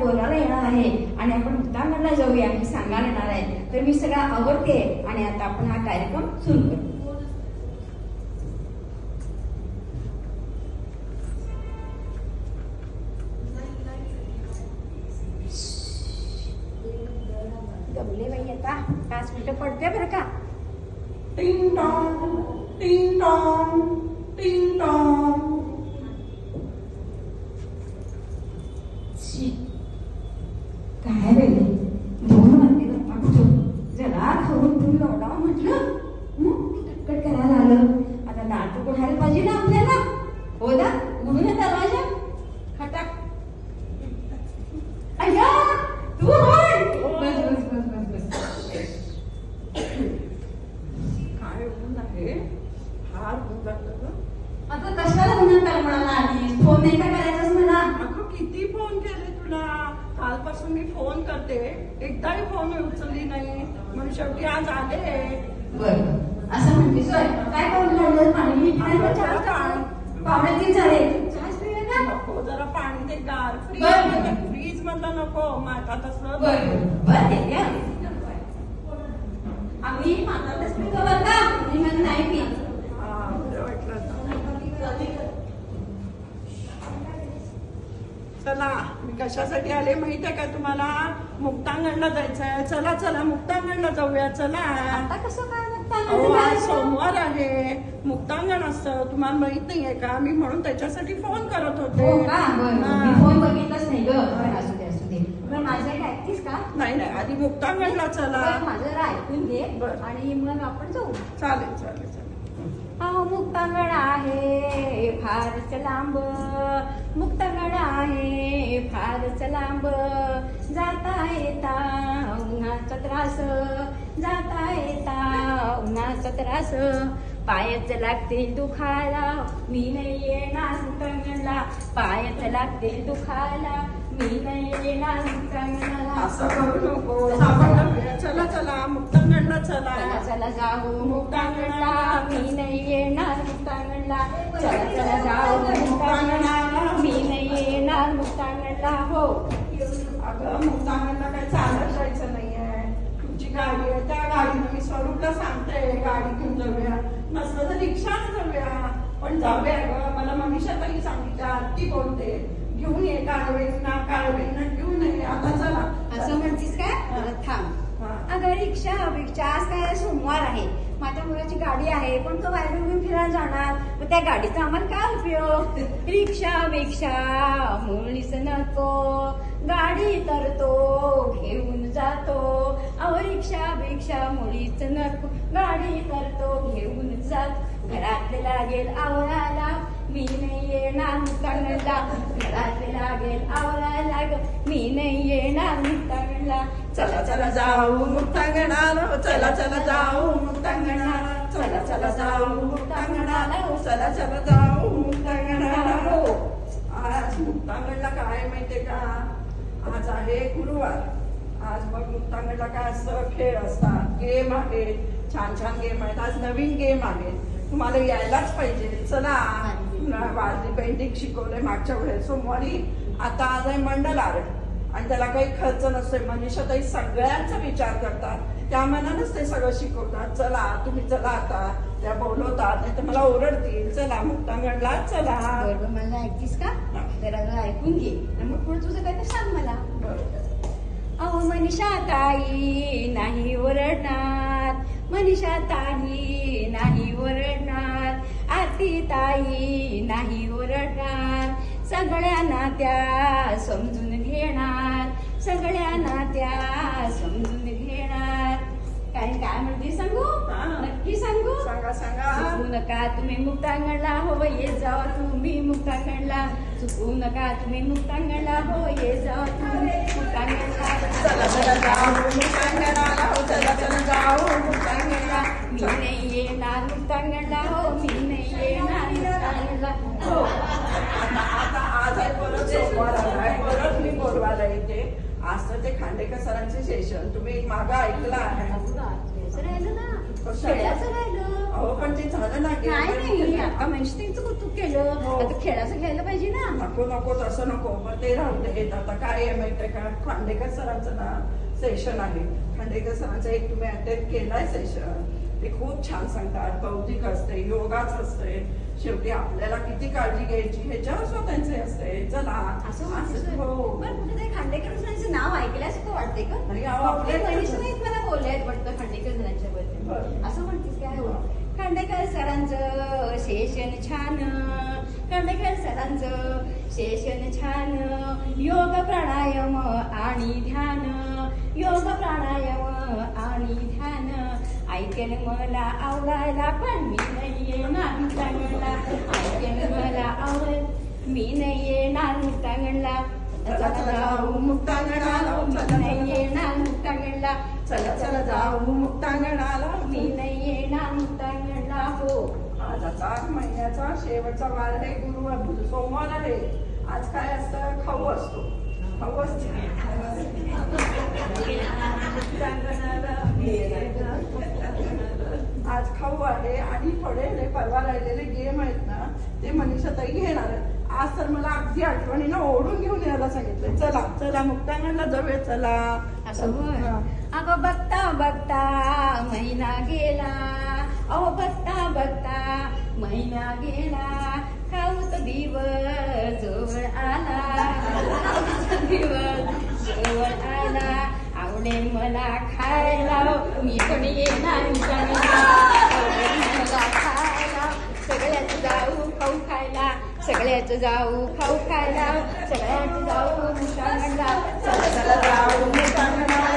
बोलायला येणार आहे आणि आपण मुक्तांगणला जाऊया हे सांगायला येणार आहे. तर मी सगळं आवडते आणि आता आपण हा कार्यक्रम सुरू करू. गमले बाई आता 5 मिनिटं पडते बरं का. टिंग टॉंग टिंग टॉंग टिंग टॉंग. काय बाई 2 वाजले गप्पा कुठं जरा खाऊन पिऊन लोटावं म्हटलं कटकट करायला आलं. आता दाट उघडायला पाहिजे ना आपल्याला. हो ना उघडून दरवाजा खटाक. अय्या तू होय. बस बस बस बस बस. काय ऊन आहे, फार ऊन लागलं. आता कशाला म्हणून काय म्हणाला आधी फोन नाही का करायचाच मला. अगं किती फोन केले तुला, कालपासून मी फोन करते, एकदाही फोन उचलली नाही, म्हणून शेवटी आज आले. बरं असं म्हणतेस होय. काय करून काढलं पाणी पावणे 3 झाले. चहाच पिऊया का. नको जरा पाणी दे गार. बरं. फ्रीज मधलं नको माठात असलं. बरं बरं ते द्या. आम्ही मातालाच पितो बरं का मी म्हणून नाही पीत. हा बरं वाटलं. चला मी कशासाठी आले माहितीये का तुम्हाला, मुक्तांगणला जायचंय. चला चला मुक्तांगणला जाऊया चला. आता कसं काय अहो आज सोमवार आहे, मुक्तांगण असतं, तुम्हाला माहित नाहीये का. मी म्हणून त्याच्यासाठी फोन करत होते. हो का. बरं मी फोन बघितलंच नाही ग. असू दे असू दे. बरं माझं एक ऐकतीस का. नाही नाही आधी मुक्तांगणला चला. बरं, माझं जरा ऐकून घे बरं. आणि मग आपण जाऊ. चालेल चालेल चालेल. अहो मुक्तांगण आहे फारच लांब, मुक्तांगण आहे फारच लांब, जाता येता उन्हाचा त्रास, जाता येता उन्हाचा त्रास, पायच लागतील दुखायला मी नाही येणार मुक्तांगणला, पायच लागतील दुखायला मी नाही येणार मुक्तांगणला. असं करू नको. चला चला मुक्तांगणला चला. चला चला जाऊ मुक्तांगणला मी नाही येणार मुक्तांगणला, चला चला जाऊ मुक्तांगणला मी नाही येणार मुक्तांगणला. हो अगं मुक्तांगणला काही चालत जायचं नाहीये, तुमची गाडी आहे, त्या गाडीनं मी स्वरूपला सांगते गाडी घेऊन जाऊया, नसलं तर रिक्षाने जाऊया, पण जाऊया ग. मला मनीषा ताई सांगितलं, ती बोलते घेऊन ये काळवेंना घेऊन ये. आता चला. असं म्हणतीस काय. थांब. अगं रिक्षा बिक्षा आज काय सोमवार आहे, माझ्या मुलाची गाडी आहे, पण तो बाहेर घेऊन फिरायला जाणार, मग त्या गाडीचा आम्हाला काय उपयोग. रिक्षा बिक्षा मुळीच नको, गाडी तर तो घेऊन जातो. अहो रिक्षा बिक्षा मुळीच नको, गाडी तर तो घेऊन जातो. घरातले लागेल आवरायला मी नाही येणार मुक्तांगणला, घरातले लागेल आवरायला मी नाही येणार मुक्तांगणला. चला चला जाऊ मुक्तांगणाला, चला चला जाऊ मुक्तांगणाला, चला चला जाऊ मुक्तांगणाला, चला चला जाऊ मुक्तांगणाला. आज मुक्तांगणला काय माहितीये का, आज आहे गुरुवार. आज मग मुक्तांगणला काय असतं, खेळ असतात, गेम आहेत, छान छान गेम आहेत. आज नवीन गेम आहेत, तुम्हाला यायलाच पाहिजे. चला. वारली पेंटिंग शिकवलंय मागच्या वेळेस सोमवारी, आता आज आहे मंडल आर्ट आणि त्याला काही खर्च नसतोय. मनीषा ताई सगळ्यांचा विचार करतात, त्या मनानच ते सगळं शिकवतात. चला तुम्ही चला, आता त्या बोलवतात नाही तर मला ओरडतील. चला मुक्तांगणला चला. बरोबर. मला ऐकतीस का. जरा ऐकून घे आणि मग पुढे तुझं काय तर सांग मला. अहो मनीषा ताई नाही ओरडणार, मनीषा ताई नाही ओरडणार, आरती ताई नाही ओरडणार, सगळ्यांना त्या समजून घेणार, सगळ्यांना त्या समजून घेणार. काय काय म्हणते सांगू. नक्की सांगू. सांगा सांगा. चुकू नका तुम्ही मुक्तांगणला, हो ये जावा तुम्ही मुक्तांगणला, चुकू नका तुम्ही मुक्तांगणला, हो ये जावा तुम्ही मुक्तांगणला. चला चला जाऊ मुक्तांगणाला, हो चला चला जाऊ मुक्तांगणला. मी नाही येणार मुक्तांगणला, हो मी नाही येणार मुक्तांगणला. हो आता आज आहे परत सोमवार आलाय, परत मी बोलवायला येते. आज तर ते खांडेकर सरांचे सेशन तुम्ही मागं ऐकलं आहे. राहिलं ना, खेळाचं राहिलं. अहो पण ते झालं ना नाही आता मनीष त्यांचं कौतुक केलं, हो. आता खेळाचं घ्यायला पाहिजे ना. नको नको तसं नको, पण ते राहू देत. आता काय आहे माहितीये का, खांडेकर सरांचं ना सेशन आहे. खांडेकर सरांचं एक तुम्ही अटेंड केलाय सेशन, ते खूप छान सांगतात. बौद्धिक असते, योगाच असते, शेवटी आपल्याला किती काळजी घ्यायची ह्याच्यावर स्वतःचे असते. चला असं हो. पण कुठे खांडेकर सरांचं नाव ऐकल्यासारखं वाटतंय का? आणि अहो, आपले आपल्या- मनीष नाहीत मला बोलले वाटतं खांडेकर सरांच्या बद्दल. बरं. असं म्हणतेस काय? हो, खांडेकर सरांचं सेशन छान, खांडेकर सरांचं सेशन छान. योग प्राणायाम आणि ध्यान, योग प्राणायाम आणि ध्यान. ऐकेल मला आवडायला पण मी नाही येणार मुक्तांगणला. ऐकेल मला आवडेल मी नाही येणार मुक्तांगणला. चला चला जाऊ मुक्तांगणाला, मी नाही येणार मुक्तांगणला. चला चला जाऊ मुक्तांगणाला. मी नाही येणार मुक्तांगणला. हो, आजचा महिन्याचा शेवटचा वार आहे, गुरुवार सोमवार आहे. आज काय असतं, खाऊ असतो. खाऊ असते आज खाऊ आहे. आणि थोडे परवा राहिलेले गेम आहेत ना, ते मनीषाताई घेणार आहेत. आज तर मला अगदी आठवणीनं ओढून घेऊन यायला सांगितलंय. चला चला मुक्तांगणला जाऊया चला. असं होय. अगं बघता बघता महिना गेला, अहो बघता बघता महिना गेला. खाऊच दिवस जवळ आला, दिवस जवळ आला. आवडेल मला खायला, मी पण येणार मुक्तांगणला. आवडेल मला खायला, सगळ्याच जाऊ खाऊ खायला, सगळ्याच जाऊ खाऊ खायला, सगळ्याच जाऊ मुक्तांगणला. चला चला जाऊ मुक्तांगणाला.